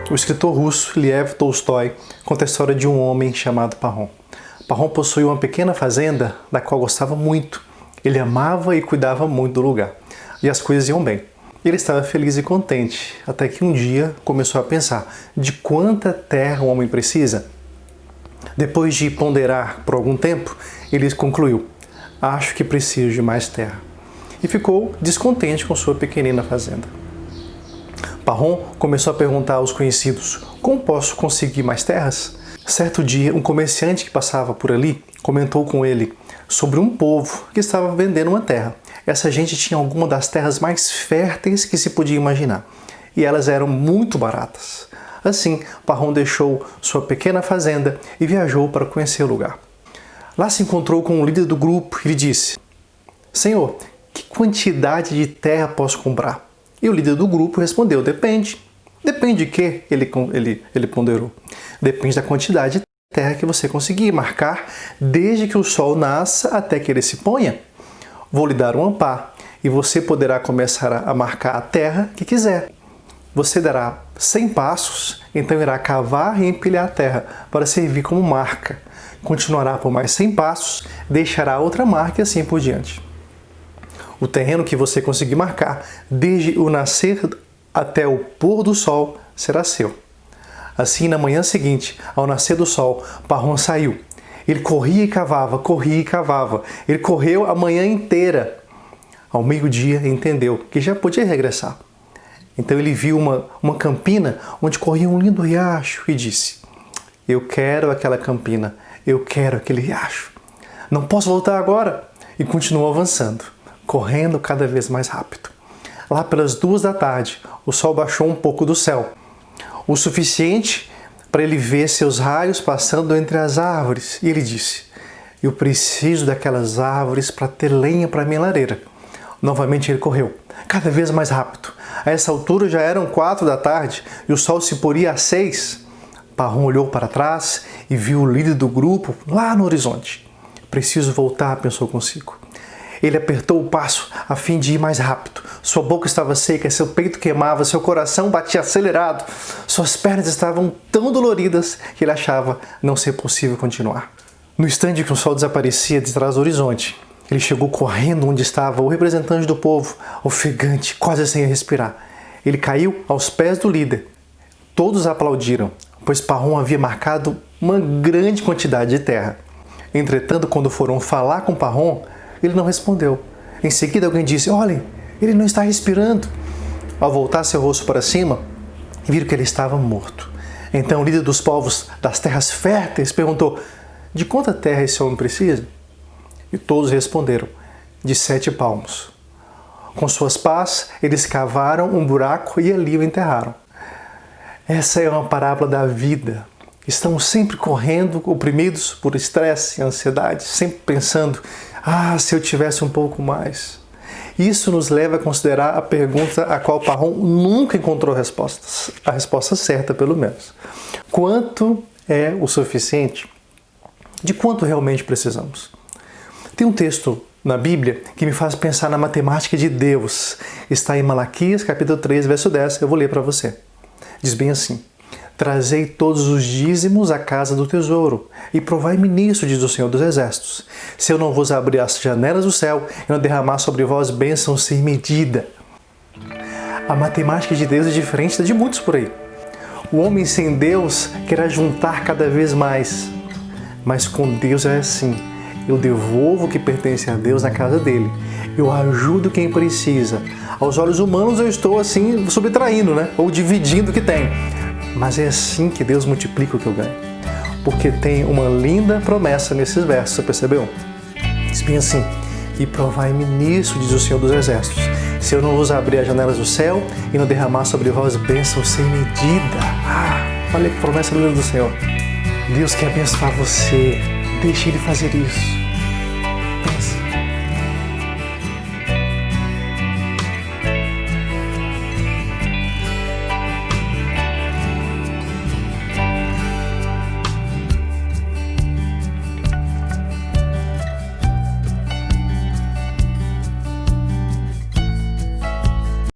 O escritor russo Lev Tolstói conta a história de um homem chamado Parrom. Parrom possuía uma pequena fazenda da qual gostava muito. Ele amava e cuidava muito do lugar. E as coisas iam bem. Ele estava feliz e contente, até que um dia começou a pensar: de quanta terra o homem precisa? Depois de ponderar por algum tempo, ele concluiu: acho que preciso de mais terra. E ficou descontente com sua pequenina fazenda. Parrom começou a perguntar aos conhecidos: como posso conseguir mais terras? Certo dia, um comerciante que passava por ali comentou com ele sobre um povo que estava vendendo uma terra. Essa gente tinha alguma das terras mais férteis que se podia imaginar, e elas eram muito baratas. Assim, Parrom deixou sua pequena fazenda e viajou para conhecer o lugar. Lá se encontrou com o líder do grupo e lhe disse: Senhor, que quantidade de terra posso comprar? E o líder do grupo respondeu: depende. Depende de quê? Ele ponderou. Depende da quantidade de terra que você conseguir marcar desde que o sol nasça até que ele se ponha. Vou lhe dar um pá e você poderá começar a marcar a terra que quiser. Você dará 100 passos, então irá cavar e empilhar a terra para servir como marca. Continuará por mais 100 passos, deixará outra marca e assim por diante. O terreno que você conseguir marcar, desde o nascer até o pôr do sol, será seu. Assim, na manhã seguinte, ao nascer do sol, Parrom saiu. Ele corria e cavava, corria e cavava. Ele correu a manhã inteira. Ao meio-dia, entendeu que já podia regressar. Então ele viu uma campina onde corria um lindo riacho e disse: eu quero aquela campina, eu quero aquele riacho. Não posso voltar agora. E continuou avançando, correndo cada vez mais rápido. Lá pelas 2 da tarde, o sol baixou um pouco do céu, o suficiente para ele ver seus raios passando entre as árvores. E ele disse: eu preciso daquelas árvores para ter lenha para minha lareira. Novamente ele correu, cada vez mais rápido. A essa altura já eram 4 da tarde e o sol se poria às 6. Parrom olhou para trás e viu o líder do grupo lá no horizonte. Preciso voltar, pensou consigo. Ele apertou o passo a fim de ir mais rápido. Sua boca estava seca, seu peito queimava, seu coração batia acelerado. Suas pernas estavam tão doloridas que ele achava não ser possível continuar. No instante que o sol desaparecia de trás do horizonte, ele chegou correndo onde estava o representante do povo, ofegante, quase sem respirar. Ele caiu aos pés do líder. Todos aplaudiram, pois Parrom havia marcado uma grande quantidade de terra. Entretanto, quando foram falar com Parrom, ele não respondeu. Em seguida, alguém disse: olhem, ele não está respirando. Ao voltar seu rosto para cima, viram que ele estava morto. Então o líder dos povos das terras férteis perguntou: de quanta terra esse homem precisa? E todos responderam: de 7 palmos. Com suas pás, eles cavaram um buraco e ali o enterraram. Essa é uma parábola da vida. Estamos sempre correndo, oprimidos por estresse e ansiedade, sempre pensando: se eu tivesse um pouco mais. Isso nos leva a considerar a pergunta a qual Parrom nunca encontrou respostas. A resposta certa, pelo menos. Quanto é o suficiente? De quanto realmente precisamos? Tem um texto na Bíblia que me faz pensar na matemática de Deus. Está em Malaquias, capítulo 3, verso 10. Eu vou ler para você. Diz bem assim: trazei todos os dízimos à casa do tesouro, e provai-me nisso, diz o Senhor dos Exércitos, se eu não vos abrir as janelas do céu e não derramar sobre vós bênçãos sem medida. A matemática de Deus é diferente da de muitos por aí. O homem sem Deus quer juntar cada vez mais, mas com Deus é assim: eu devolvo o que pertence a Deus na casa dele, eu ajudo quem precisa. Aos olhos humanos eu estou assim subtraindo, ou dividindo o que tem. Mas é assim que Deus multiplica o que eu ganho. Porque tem uma linda promessa nesses versos, você percebeu? Diz bem assim: e provai-me nisso, diz o Senhor dos Exércitos, se eu não vos abrir as janelas do céu e não derramar sobre vós bênçãos sem medida. Olha que promessa linda do Senhor. Deus quer abençoar você. Deixe Ele fazer isso.